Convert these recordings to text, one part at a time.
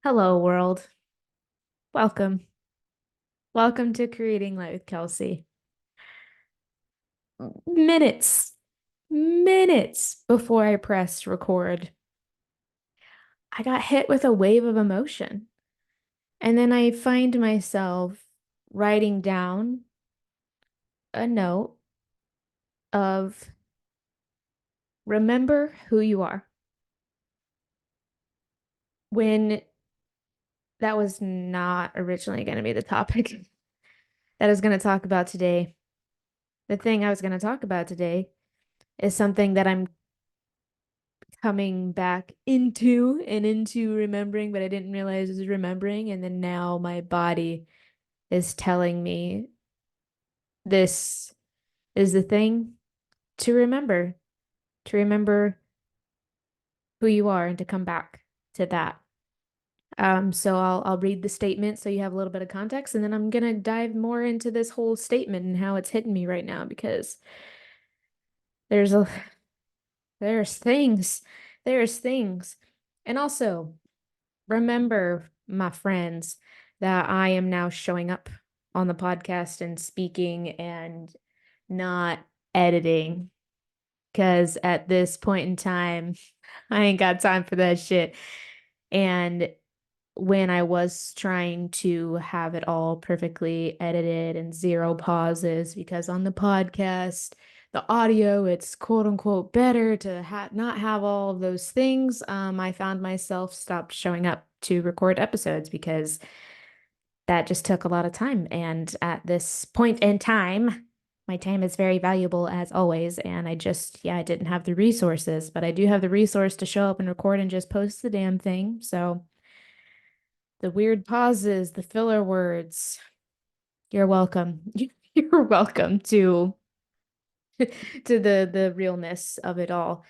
Hello, world. Welcome. Welcome to Creating Light with Kelsey. Minutes before I pressed record, I got hit with a wave of emotion. And then I find myself writing down a note of remember who you are. When that was not originally going to be the topic that I was going to talk about today. The thing I was going to talk about today is something that I'm coming back into remembering, but I didn't realize I was remembering. And then now my body is telling me this is the thing to remember, to remember who you are and to come back to that. So I'll read the statement so you have a little bit of context, and then I'm gonna dive more into this whole statement and how it's hitting me right now because there's a there's things, there's things. And also remember, my friends, that I am now showing up on the podcast and speaking and not editing. Because at this point in time, I ain't got time for that shit. And when I was trying to have it all perfectly edited and zero pauses, because on the podcast, the audio, it's quote unquote better to not have all of those things. I found myself stopped showing up to record episodes because that just took a lot of time. And at this point in time, my time is very valuable as always. And yeah, I didn't have the resources, but I do have the resource to show up and record and just post the damn thing. So the weird pauses, the filler words, you're welcome. You're welcome to the realness of it all.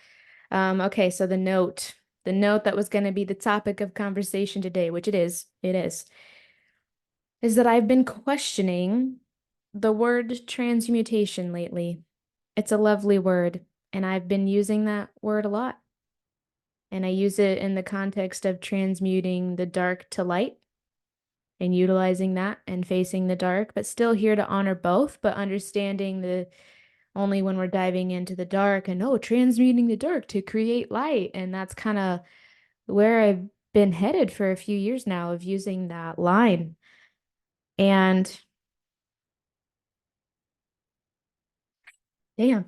Okay, so the note that was going to be the topic of conversation today, which is that I've been questioning the word transmutation lately. It's a lovely word, and I've been using that word a lot. And I use it in the context of transmuting the dark to light and utilizing that and facing the dark, but still here to honor both, but understanding the only when we're diving into the dark and transmuting the dark to create light. And that's kind of where I've been headed for a few years now of using that line. And damn,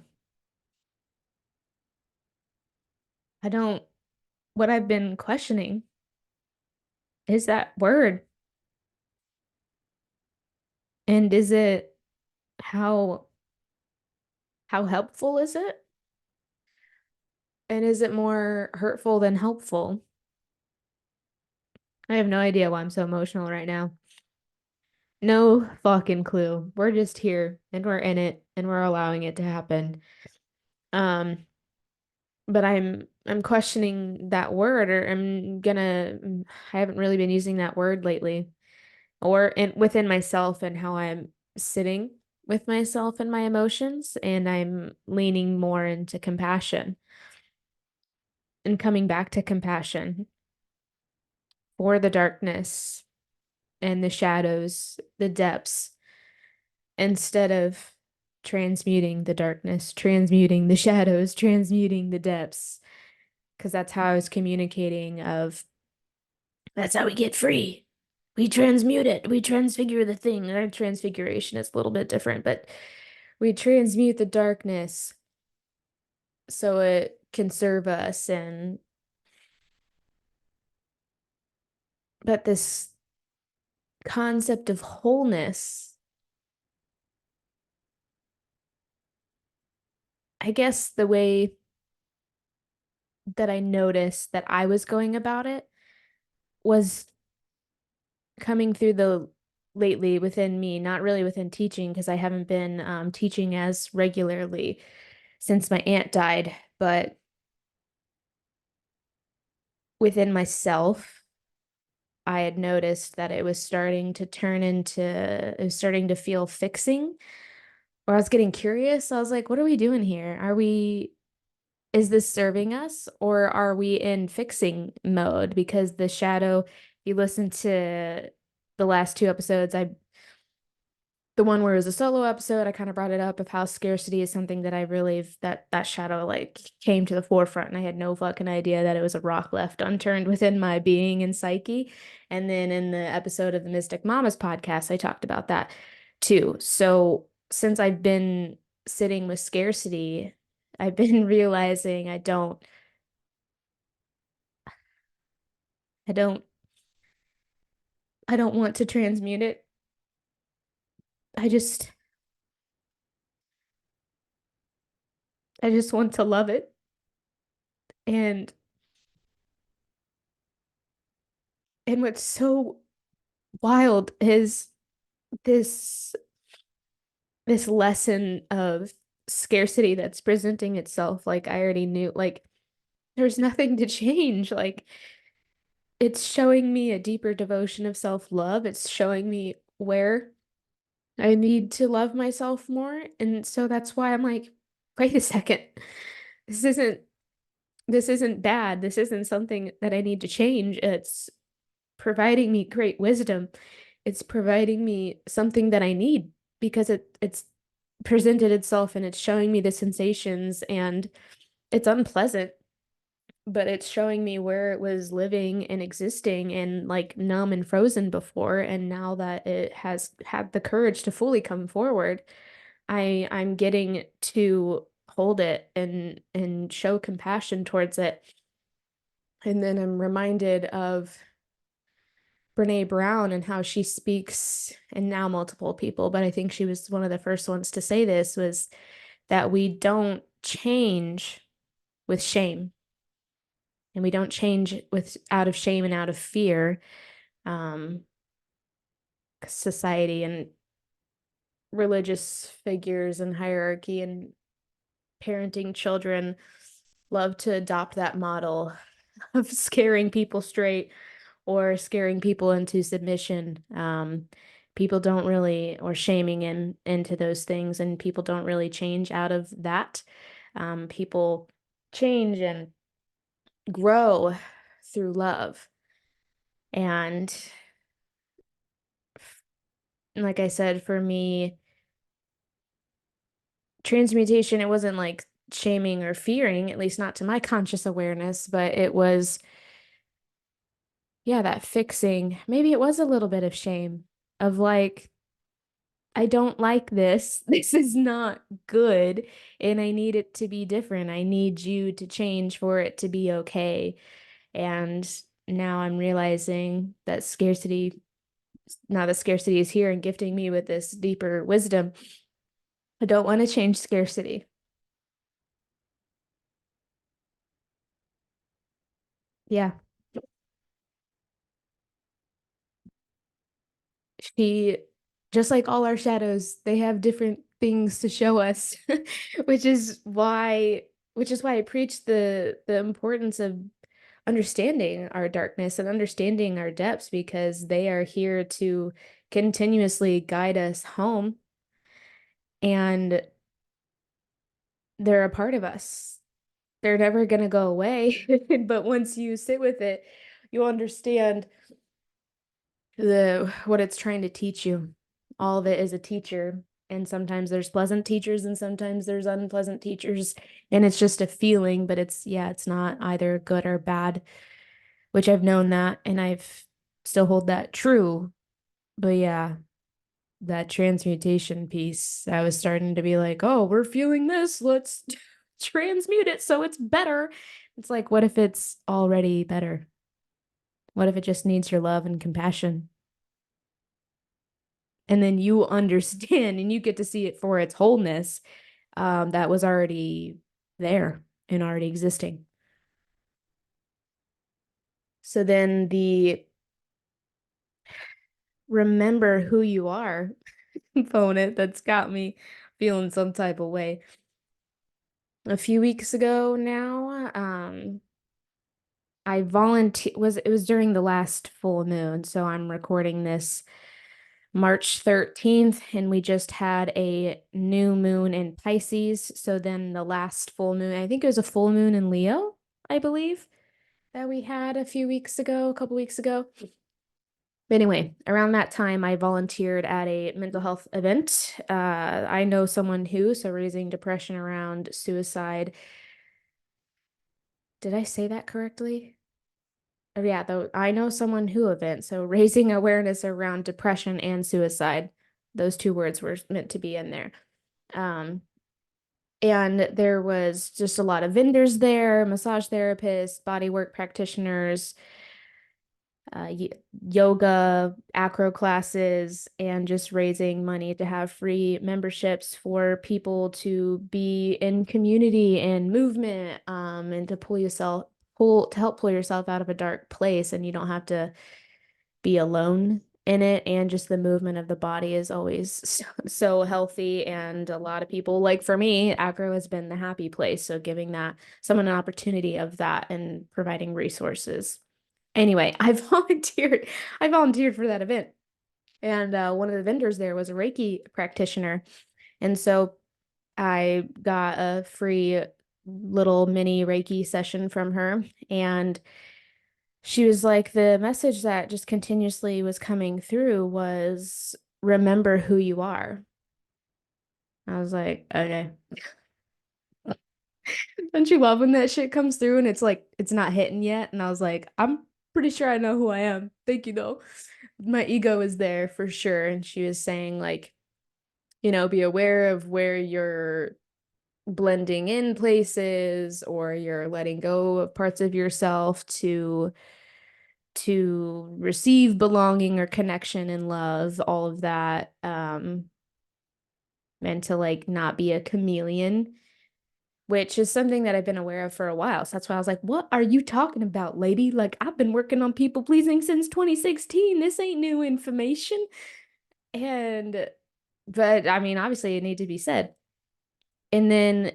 I don't, what I've been questioning is that word. And is it how how helpful is it? And is it more hurtful than helpful? I have no idea why I'm so emotional right now. No fucking clue. We're just here and we're in it and we're allowing it to happen. Um, but I'm questioning that word, or I haven't really been using that word lately, or within myself and how I'm sitting with myself and my emotions, and I'm leaning more into compassion and coming back to compassion for the darkness and the shadows, the depths, instead of transmuting the darkness, transmuting the shadows, transmuting the depths. Because that's how I was communicating of that's how we get free. We transmute it. We transfigure the thing. Our transfiguration is a little bit different, but we transmute the darkness so it can serve us. And but this concept of wholeness, I guess the way that I noticed that I was going about it was coming through the lately within me, not really within teaching, because I haven't been teaching as regularly since my aunt died, but within myself, I had noticed that it was starting to it was starting to feel fixing, or I was getting curious. I was like, what are we doing here? Is this serving us, or are we in fixing mode? Because the shadow you listen to the last two episodes, the one where it was a solo episode, I kind of brought it up of how scarcity is something that I really that shadow like came to the forefront, and I had no fucking idea that it was a rock left unturned within my being and psyche. And then in the episode of the Mystic Mamas podcast, I talked about that too. So since I've been sitting with scarcity, I've been realizing I don't I don't want to transmute it. I just I just want to love it. And what's so wild is this this lesson of scarcity that's presenting itself. Like I already knew, like there's nothing to change. Like it's showing me a deeper devotion of self-love. It's showing me where I need to love myself more. And so that's why I'm like, wait a second. This isn't this isn't bad. This isn't something that I need to change. It's providing me great wisdom. It's providing me something that I need because it's presented itself and it's showing me the sensations, and it's unpleasant, but it's showing me where it was living and existing and like numb and frozen before. And now that it has had the courage to fully come forward, I'm getting to hold it and show compassion towards it. And then I'm reminded of Brene Brown and how she speaks, and now multiple people, but I think she was one of the first ones to say this, was that we don't change with shame, and we don't change with out of shame and out of fear. Um, Society and religious figures and hierarchy and parenting children love to adopt that model of scaring people straight or scaring people into submission. People don't really, or shaming into those things, and people don't really change out of that. People change and grow through love. And like I said, for me, transmutation, it wasn't like shaming or fearing, at least not to my conscious awareness, but it was, yeah, that fixing. Maybe it was a little bit of shame of like, I don't like this. This is not good. And I need it to be different. I need you to change for it to be okay. And now I'm realizing that scarcity, now that scarcity is here and gifting me with this deeper wisdom, I don't want to change scarcity. Yeah. She, just like all our shadows, they have different things to show us, which is why I preach the importance of understanding our darkness and understanding our depths, because they are here to continuously guide us home, and they're a part of us. They're never going to go away. But once you sit with it, you understand the what it's trying to teach you. All of it is a teacher, and sometimes there's pleasant teachers and sometimes there's unpleasant teachers, and it's just a feeling, but it's, yeah, it's not either good or bad, which I've known that, and I've still hold that true. But yeah, that transmutation piece, I was starting to be like, oh, we're feeling this, let's transmute it so it's better. It's like, what if it's already better? What if it just needs your love and compassion? And then you understand and you get to see it for its wholeness, that was already there and already existing. So then the remember who you are component that's got me feeling some type of way. A few weeks ago now, I volunteer was it was during the last full moon, so I'm recording this March 13th, and we just had a new moon in Pisces. So then the last full moon, I think it was a full moon in Leo, I believe, that we had a few weeks ago, a couple weeks ago. But anyway, around that time, I volunteered at a mental health event. I know someone who, so raising depression around suicide. Did I say that correctly? Oh, yeah, though I know someone who event, so raising awareness around depression and suicide. Those two words were meant to be in there. Um, and there was just a lot of vendors there, massage therapists, bodywork practitioners, uh, yoga, acro classes, and just raising money to have free memberships for people to be in community and movement, and to help pull yourself out of a dark place, and you don't have to be alone in it. And just the movement of the body is always so healthy. And a lot of people, like for me, acro has been the happy place. So giving that someone an opportunity of that and providing resources. Anyway, I volunteered for that event. And one of the vendors there was a Reiki practitioner. And so I got a free little mini Reiki session from her. And she was like, the message that just continuously was coming through was remember who you are. I was like, okay. Don't you love when that shit comes through and it's like it's not hitting yet? And I was like, I'm pretty sure I know who I am. Thank you though. My ego is there for sure. And she was saying like, be aware of where you're blending in places or you're letting go of parts of yourself to receive belonging or connection and love, all of that. And to like not be a chameleon, which is something that I've been aware of for a while. So that's why I was like, what are you talking about, lady? Like, I've been working on people pleasing since 2016. This ain't new information. And, but I mean, obviously, it need to be said. And then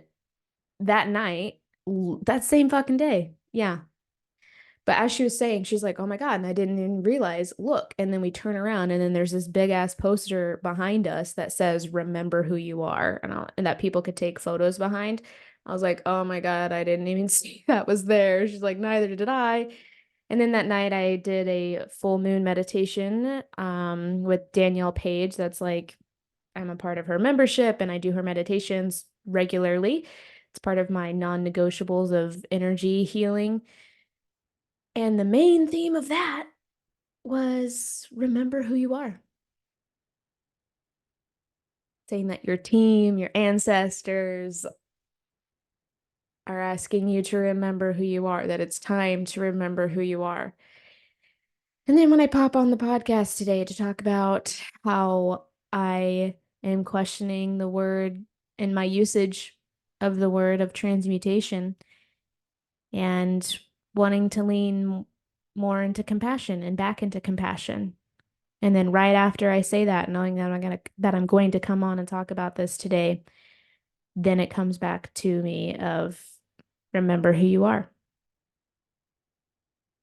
that night, that same fucking day, yeah. But as she was saying, she's like, oh my God. And I didn't even realize, look. And then we turn around, and then there's this big ass poster behind us that says, remember who you are, and that people could take photos behind. I was like, oh my God, I didn't even see that was there. She's like, neither did I. And then that night I did a full moon meditation with Danielle Page. That's like, I'm a part of her membership and I do her meditations regularly. It's part of my non-negotiables of energy healing. And the main theme of that was remember who you are. Saying that your team, your ancestors are asking you to remember who you are, that it's time to remember who you are. And then when I pop on the podcast today to talk about how I am questioning the word and my usage of the word of transmutation and wanting to lean more into compassion and back into compassion. And then right after I say that, knowing that I'm going to come on and talk about this today, then it comes back to me of remember who you are.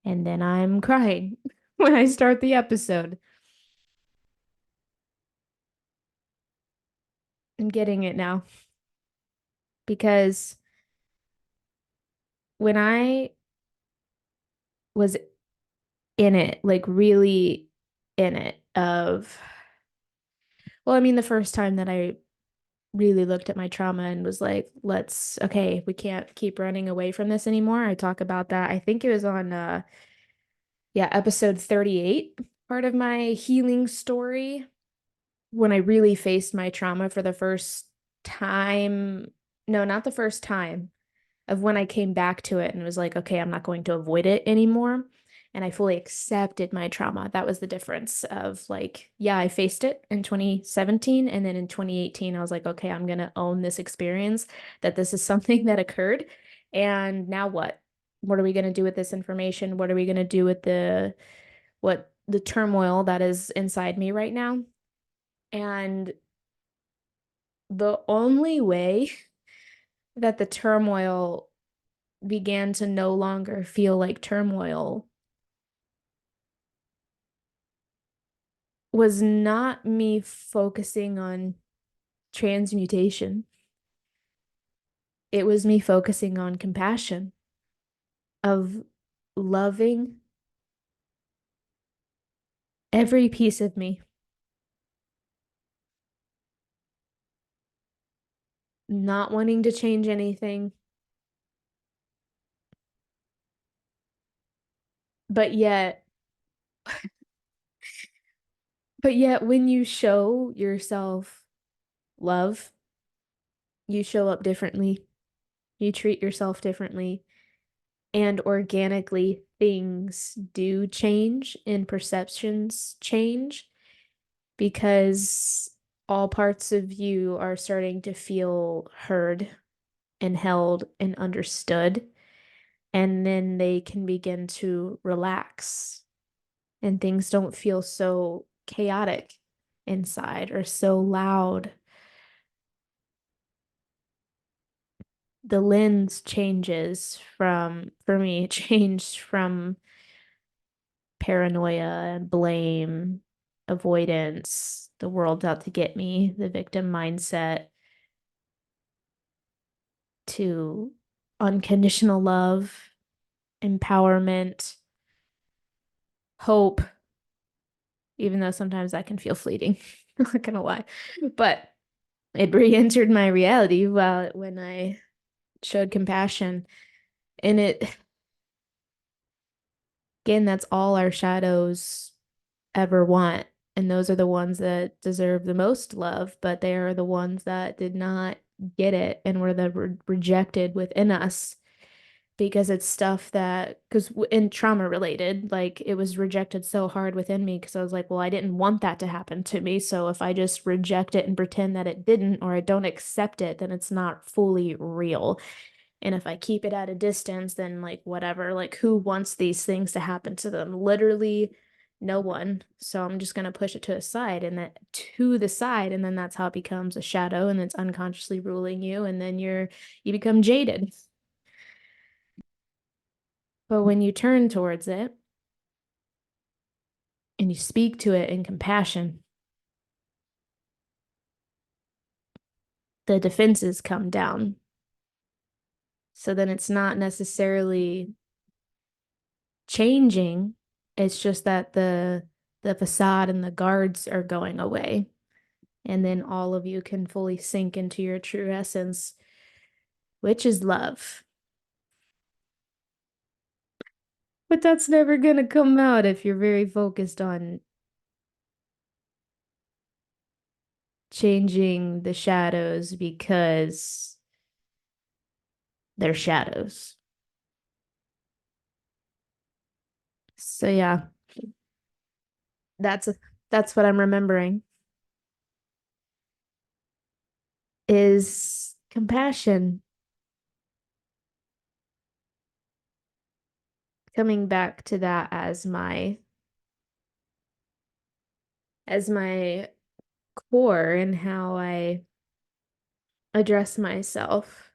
And then I'm crying when I start the episode. I'm getting it now because when I was in it, like really in it of, well, I mean, the first time that I really looked at my trauma and was like, okay, we can't keep running away from this anymore. I talk about that. I think it was on yeah, episode 38, part of my healing story, when I really faced my trauma for the first time. No, not the first time, of when I came back to it and was like, okay, I'm not going to avoid it anymore. And I fully accepted my trauma. That was the difference of like, yeah, I faced it in 2017. And then in 2018, I was like, okay, I'm going to own this experience, that this is something that occurred. And now what? What are we going to do with this information? What are we going to do with the turmoil that is inside me right now? And the only way that the turmoil began to no longer feel like turmoil was not me focusing on transmutation. It was me focusing on compassion, of loving Every piece of me, not wanting to change anything, but yet, when you show yourself love, you show up differently. You treat yourself differently, and organically things do change and perceptions change because all parts of you are starting to feel heard and held and understood. And then they can begin to relax and things don't feel so chaotic inside or so loud. The lens changes from, for me, changed from paranoia and blame, avoidance, the world's out to get me, the victim mindset, to unconditional love, empowerment, hope, even though sometimes that can feel fleeting. I'm not gonna lie. But it re-entered my reality while when I showed compassion. And it, again, that's all our shadows ever want. And those are the ones that deserve the most love, but they are the ones that did not get it and were the rejected within us because it's stuff that, because in trauma related, like it was rejected so hard within me because I was like, well, I didn't want that to happen to me. So if I just reject it and pretend that it didn't, or I don't accept it, then it's not fully real. And if I keep it at a distance, then like whatever, like who wants these things to happen to them? Literally no one. So I'm just gonna push it to a side and that to the side, and then that's how it becomes a shadow and it's unconsciously ruling you, and then you become jaded. But when you turn towards it and you speak to it in compassion, the defenses come down. So then it's not necessarily changing. It's just that the facade and the guards are going away. And then all of you can fully sink into your true essence, which is love. But that's never going to come out if you're very focused on changing the shadows because they're shadows. So yeah, that's that's what I'm remembering is compassion, coming back to that as my core and how I address myself.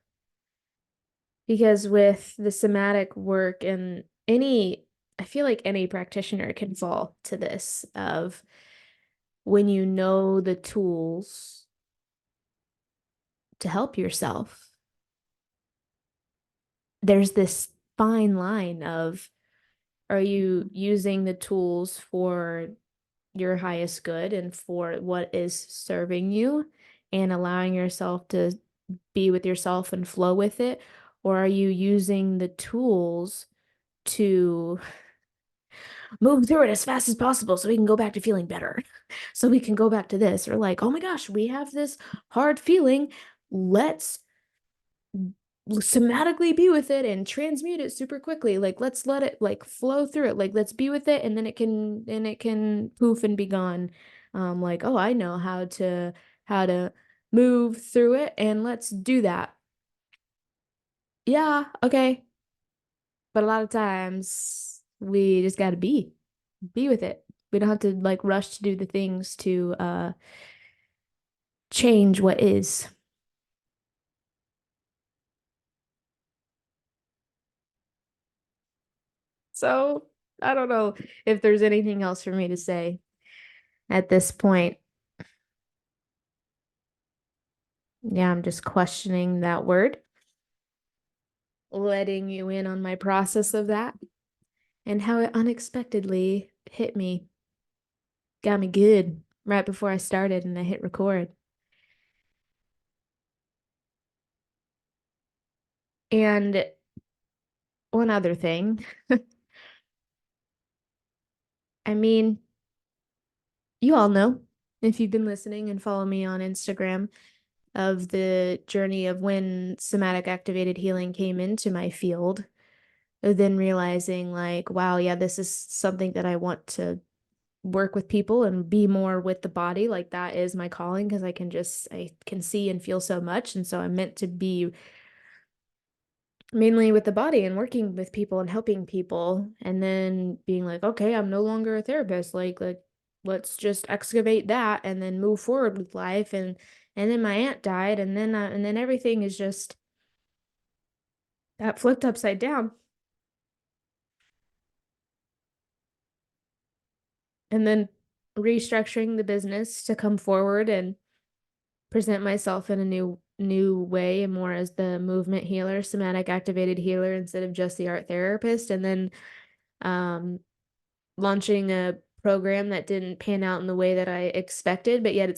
Because with the somatic work and I feel like any practitioner can fall to this of when you know the tools to help yourself, there's this fine line of are you using the tools for your highest good and for what is serving you and allowing yourself to be with yourself and flow with it? Or are you using the tools to move through it as fast as possible so we can go back to feeling better? So we can go back to this, or like, oh my gosh, we have this hard feeling. Let's somatically be with it and transmute it super quickly. Like let's let it like flow through it. Like let's be with it and then it can poof and be gone. Like, oh, I know how to move through it and let's do that. Yeah, okay. But a lot of times we just gotta be with it. We don't have to like rush to do the things to change what is. So I don't know if there's anything else for me to say at this point. Yeah, I'm just questioning that word, letting you in on my process of that and how it unexpectedly hit me. Got me good right before I started and I hit record. And one other thing, I mean, you all know if you've been listening and follow me on Instagram of the journey of when somatic activated healing came into my field, then realizing like, wow, yeah, this is something that I want to work with people and be more with the body. Like that is my calling because I can see and feel so much. And so I'm meant to be mainly with the body and working with people and helping people and then being like, okay, I'm no longer a therapist. Like let's just excavate that and then move forward with life. And then my aunt died and then everything is just that flipped upside down. And then restructuring the business to come forward and present myself in a new way and more as the movement healer, somatic activated healer instead of just the art therapist. And then um launching a program that didn't pan out in the way that I expected, but yet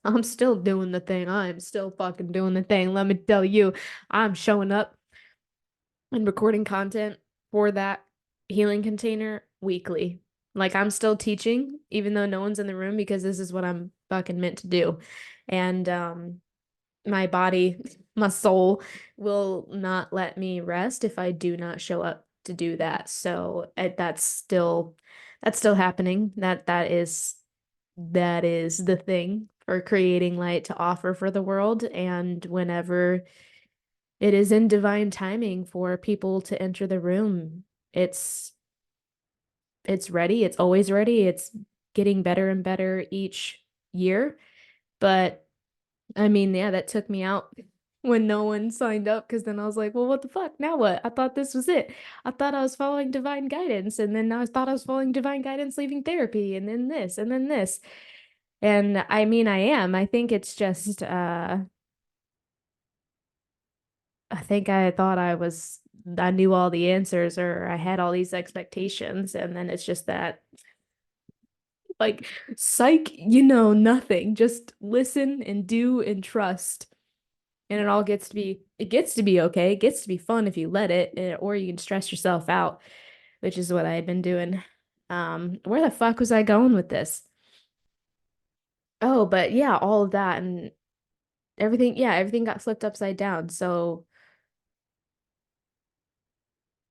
I'm still doing the thing. I'm still fucking doing the thing. Let me tell you, I'm showing up and recording content for that healing container weekly. Like I'm still teaching, even though no one's in the room because this is what I'm fucking meant to do. And my body, my soul will not let me rest if I do not show up to do that. So that's still happening. That is the thing for creating light to offer for the world. And whenever it is in divine timing for people to enter the room, it's it's ready. It's always ready. It's getting better and better each year. But I mean, yeah, that took me out when no one signed up because then I was like, well, what the fuck? Now what? I thought this was it. I thought I was following divine guidance, and then I thought I was following divine guidance leaving therapy, and then this, and then this. And I mean, I am. I think it's just I think I thought I knew all the answers or I had all these expectations, and then it's just that like psych, you know nothing. Just listen and do and trust. And it gets to be okay. It gets to be fun if you let it, or you can stress yourself out, which is what I had been doing. Where the fuck was I going with this? Oh, but yeah, all of that and everything got flipped upside down. So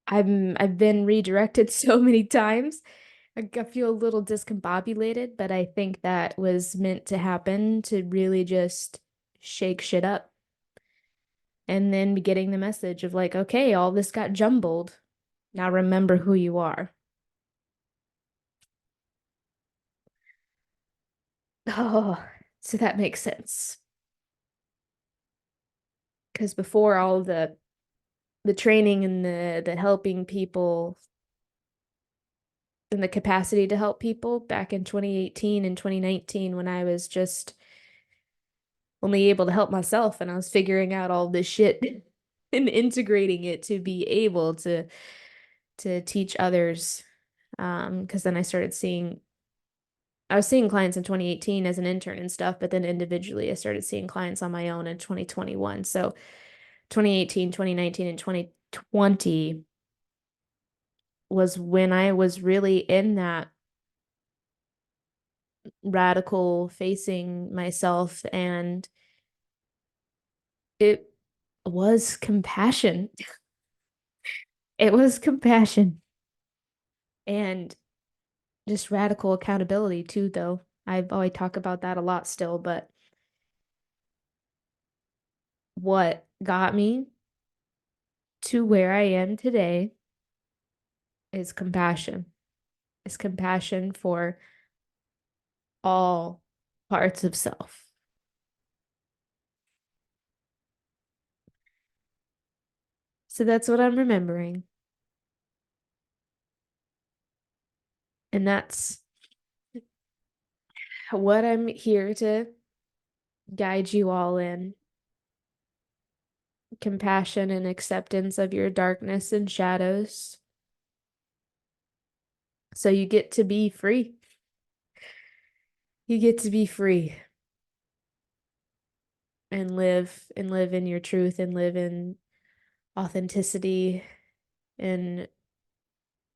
I've been redirected so many times. I feel a little discombobulated, but I think that was meant to happen to really just shake shit up and then be getting the message of like, okay, all this got jumbled. Now remember who you are. Oh, so that makes sense. Because before all the training and the helping people and the capacity to help people back in 2018 and 2019 when I was just only able to help myself and I was figuring out all this shit and integrating it to be able to teach others. Because then I was seeing clients in 2018 as an intern and stuff, but then individually I started seeing clients on my own in 2021. So 2018, 2019, and 2020 was when I was really in that radical facing myself, and it was compassion. It was compassion and just radical accountability too, though. I've always talk about that a lot still, but what got me to where I am today is compassion. Is compassion for all parts of self. So that's what I'm remembering. And that's what I'm here to guide you all in compassion and acceptance of your darkness and shadows. So you get to be free. You get to be free and live in your truth and live in authenticity and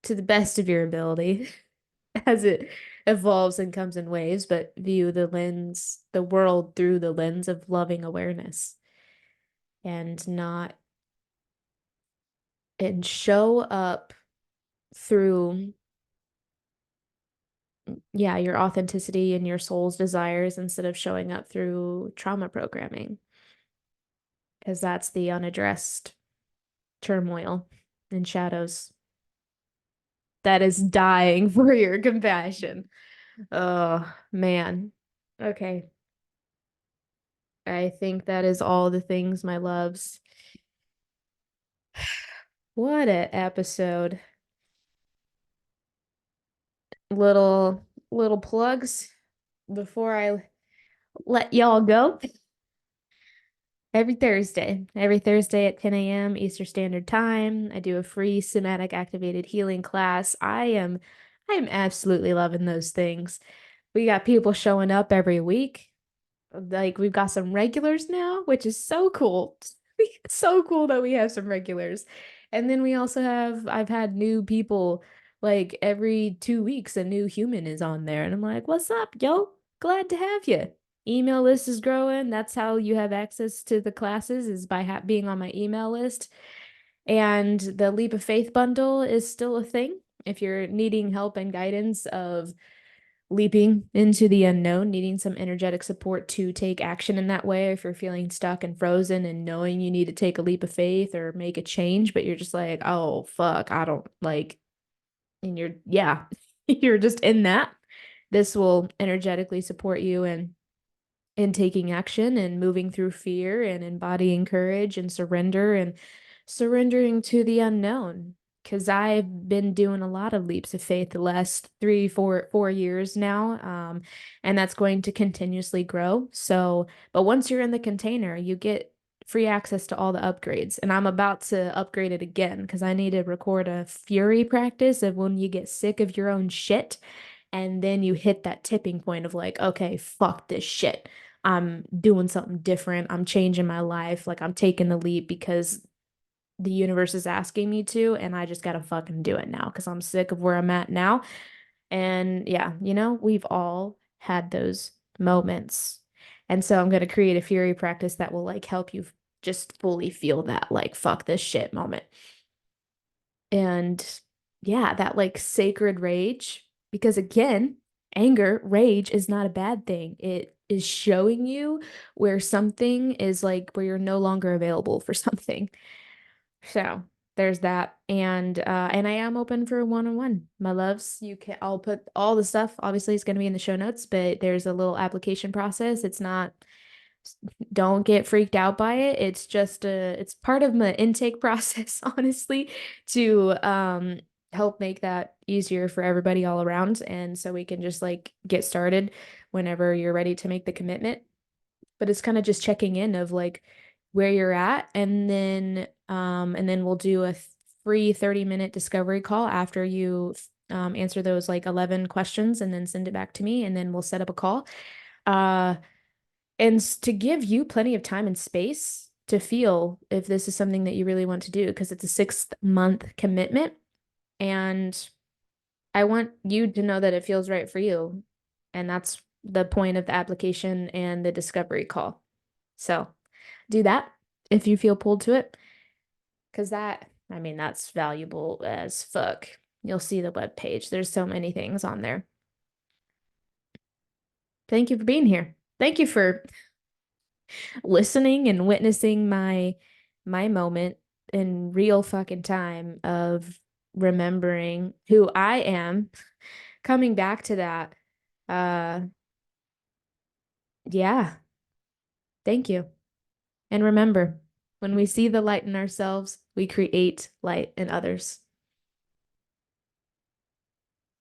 to the best of your ability as it evolves and comes in waves, but view the world through the lens of loving awareness and not, and show up through, yeah, your authenticity and your soul's desires instead of showing up through trauma programming, because that's the unaddressed turmoil and shadows that is dying for your compassion. Oh, man. Okay. I think that is all the things, my loves. What a episode. Little plugs before I let y'all go. Every Thursday at 10 a.m. Eastern Standard Time, I do a free somatic activated healing class. I am absolutely loving those things. We got people showing up every week. Like we've got some regulars now, which is so cool. It's so cool that we have some regulars. And then we also have, I've had new people like every 2 weeks, a new human is on there. And I'm like, what's up, yo? Glad to have you. Email list is growing. That's how you have access to the classes is by being on my email list. And the Leap of Faith bundle is still a thing. If you're needing help and guidance of leaping into the unknown, needing some energetic support to take action in that way. If you're feeling stuck and frozen and knowing you need to take a leap of faith or make a change, but you're just like, oh, fuck, I don't like, and yeah, you're just in that. This will energetically support you in taking action and moving through fear and embodying courage and surrender and surrendering to the unknown. Because I've been doing a lot of leaps of faith the last 4 years now, and that's going to continuously grow. So, but once you're in the container, you get free access to all the upgrades. And I'm about to upgrade it again because I need to record a fury practice of when you get sick of your own shit and then you hit that tipping point of like, okay, fuck this shit. I'm doing something different. I'm changing my life. Like I'm taking the leap because the universe is asking me to, and I just gotta fucking do it now because I'm sick of where I'm at now. And yeah, we've all had those moments. And so I'm gonna create a fury practice that will like help you just fully feel that like fuck this shit moment. And yeah, that like sacred rage, because again, anger, rage is not a bad thing. It is showing you where something is like where you're no longer available for something. So there's that. And I am open for one-on-one, my loves. I'll put all the stuff, obviously it's gonna be in the show notes, but there's a little application process. It's not don't get freaked out by it. It's part of my intake process, honestly, to help make that easier for everybody all around. And so we can just like get started whenever you're ready to make the commitment. But it's kind of just checking in of like where you're at, and then we'll do a free 30-minute discovery call after you answer those like 11 questions and then send it back to me, and then we'll set up a call. Uh and to give you plenty of time and space to feel if this is something that you really want to do, because it's a 6-month commitment. And I want you to know that it feels right for you. And that's the point of the application and the discovery call. So do that if you feel pulled to it, because that's valuable as fuck. You'll see the web page. There's so many things on there. Thank you for being here. Thank you for listening and witnessing my moment in real fucking time of remembering who I am, coming back to that. Uh yeah, thank you. And remember, when we see the light in ourselves, we create light in others.